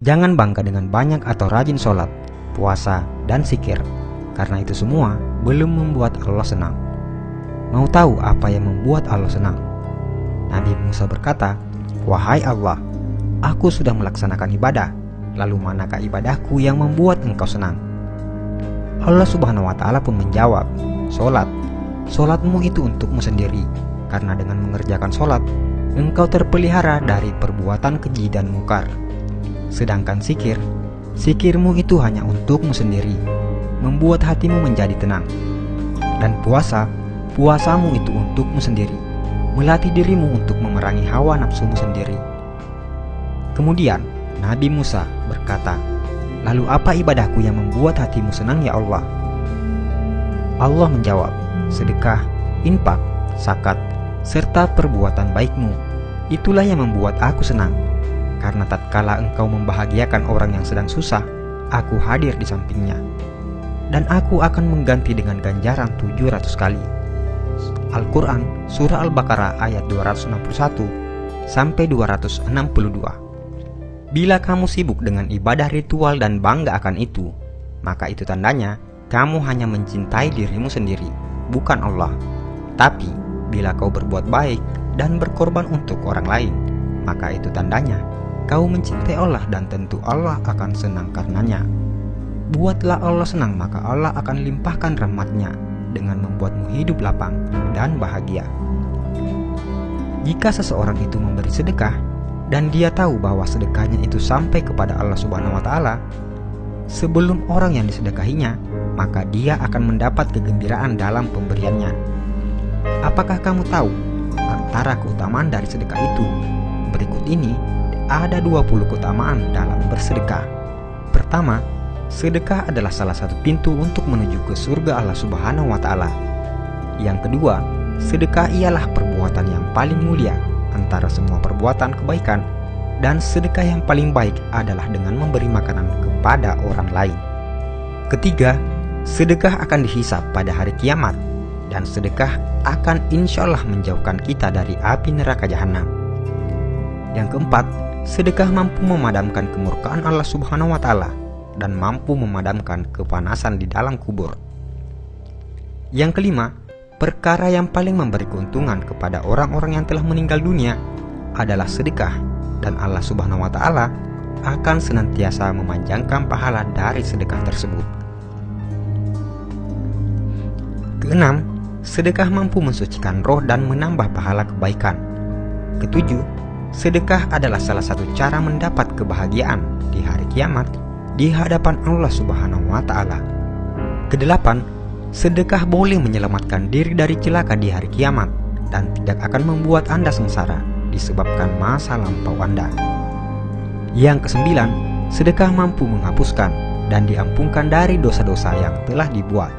Jangan bangga dengan banyak atau rajin sholat, puasa, dan zikir, karena itu semua belum membuat Allah senang. Mau tahu apa yang membuat Allah senang? Nabi Musa berkata, "Wahai Allah, aku sudah melaksanakan ibadah, lalu manakah ibadahku yang membuat engkau senang?" Allah Subhanahu wa Ta'ala pun menjawab, "Sholat. Sholatmu itu untukmu sendiri, karena dengan mengerjakan sholat, engkau terpelihara dari perbuatan keji dan mungkar. Sedangkan zikir, zikirmu itu hanya untukmu sendiri, membuat hatimu menjadi tenang. Dan puasa, puasamu itu untukmu sendiri, melatih dirimu untuk memerangi hawa nafsumu sendiri." Kemudian Nabi Musa berkata, "Lalu apa ibadahku yang membuat hatimu senang ya Allah?" Allah menjawab, "Sedekah, infak, zakat, serta perbuatan baikmu. Itulah yang membuat aku senang. Karena tatkala engkau membahagiakan orang yang sedang susah, aku hadir di sampingnya. Dan aku akan mengganti dengan ganjaran 700 kali." Al-Quran Surah Al-Baqarah ayat 261 sampai 262. Bila kamu sibuk dengan ibadah ritual dan bangga akan itu, maka itu tandanya kamu hanya mencintai dirimu sendiri, bukan Allah. Tapi bila kau berbuat baik dan berkorban untuk orang lain, maka itu tandanya kau mencintai Allah, dan tentu Allah akan senang karenanya. Buatlah Allah senang, maka Allah akan limpahkan rahmat-Nya dengan membuatmu hidup lapang dan bahagia. Jika seseorang itu memberi sedekah dan dia tahu bahwa sedekahnya itu sampai kepada Allah Subhanahu wa Ta'ala sebelum orang yang disedekahinya, maka dia akan mendapat kegembiraan dalam pemberiannya. Apakah kamu tahu antara keutamaan dari sedekah itu? Berikut ini ada 20 keutamaan dalam bersedekah. Pertama, sedekah adalah salah satu pintu untuk menuju ke surga Allah Subhanahu wa Ta'ala. Yang kedua, sedekah ialah perbuatan yang paling mulia antara semua perbuatan kebaikan, dan sedekah yang paling baik adalah dengan memberi makanan kepada orang lain. Ketiga, sedekah akan dihisab pada hari kiamat, dan sedekah akan insya Allah menjauhkan kita dari api neraka jahanam. Yang keempat, sedekah mampu memadamkan kemurkaan Allah Subhanahu wa Ta'ala dan mampu memadamkan kepanasan di dalam kubur. Yang kelima, perkara yang paling memberi keuntungan kepada orang-orang yang telah meninggal dunia adalah sedekah, dan Allah Subhanahu wa Ta'ala akan senantiasa memanjangkan pahala dari sedekah tersebut. Keenam, sedekah mampu mensucikan roh dan menambah pahala kebaikan. Ketujuh, sedekah adalah salah satu cara mendapat kebahagiaan di hari kiamat di hadapan Allah Subhanahu wa Ta'ala. Kedelapan, sedekah boleh menyelamatkan diri dari celaka di hari kiamat dan tidak akan membuat Anda sengsara disebabkan masa lampau Anda. Yang kesembilan, sedekah mampu menghapuskan dan diampunkan dari dosa-dosa yang telah dibuat.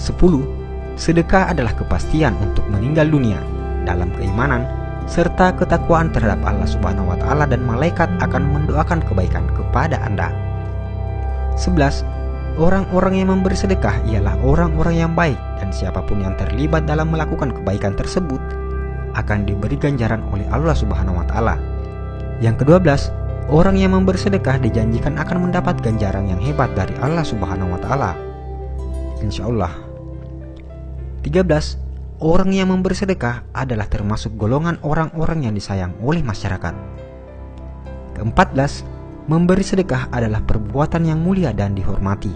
10. Sedekah adalah kepastian untuk meninggal dunia dalam keimanan serta ketakwaan terhadap Allah Subhanahu wa Ta'ala, dan malaikat akan mendoakan kebaikan kepada Anda. 11. Orang-orang yang memberi sedekah ialah orang-orang yang baik, dan siapapun yang terlibat dalam melakukan kebaikan tersebut akan diberi ganjaran oleh Allah Subhanahu wa Ta'ala. Yang ke-12, orang yang memberi sedekah dijanjikan akan mendapat ganjaran yang hebat dari Allah Subhanahu wa Ta'ala, insya Allah. 13. Orang yang memberi sedekah adalah termasuk golongan orang-orang yang disayang oleh masyarakat. Ke-14, memberi sedekah adalah perbuatan yang mulia dan dihormati.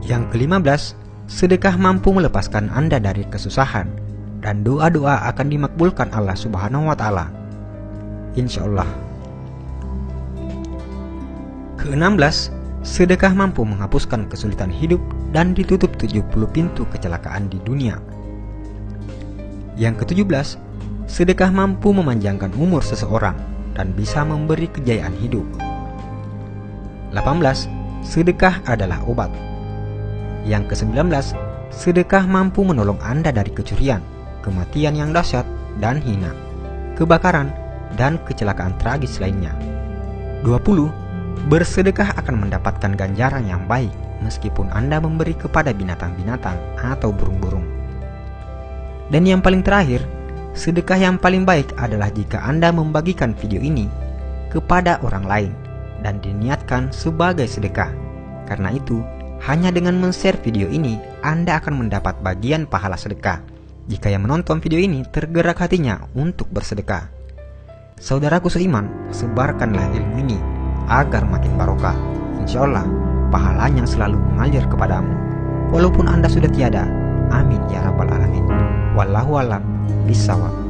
Yang ke-15, sedekah mampu melepaskan Anda dari kesusahan, dan doa-doa akan dimakbulkan Allah Subhanahu wa Ta'ala, insya Allah. Ke-16, sedekah mampu menghapuskan kesulitan hidup dan ditutup 70 pintu kecelakaan di dunia. Yang ke-17, sedekah mampu memanjangkan umur seseorang dan bisa memberi kejayaan hidup. 18. Sedekah adalah obat. Yang ke-19, sedekah mampu menolong Anda dari kecurian, kematian yang dahsyat dan hina, kebakaran, dan kecelakaan tragis lainnya. 20. Bersedekah akan mendapatkan ganjaran yang baik meskipun Anda memberi kepada binatang-binatang atau burung-burung. Dan yang paling terakhir, sedekah yang paling baik adalah jika Anda membagikan video ini kepada orang lain dan diniatkan sebagai sedekah. Karena itu, hanya dengan men-share video ini, Anda akan mendapat bagian pahala sedekah jika yang menonton video ini tergerak hatinya untuk bersedekah. Saudaraku seiman, sebarkanlah ilmu ini agar makin barokah. Insya Allah, pahalanya selalu mengalir kepadamu, walaupun Anda sudah tiada. Amin ya rabbal alamin. Wallahu a'lam bishawab.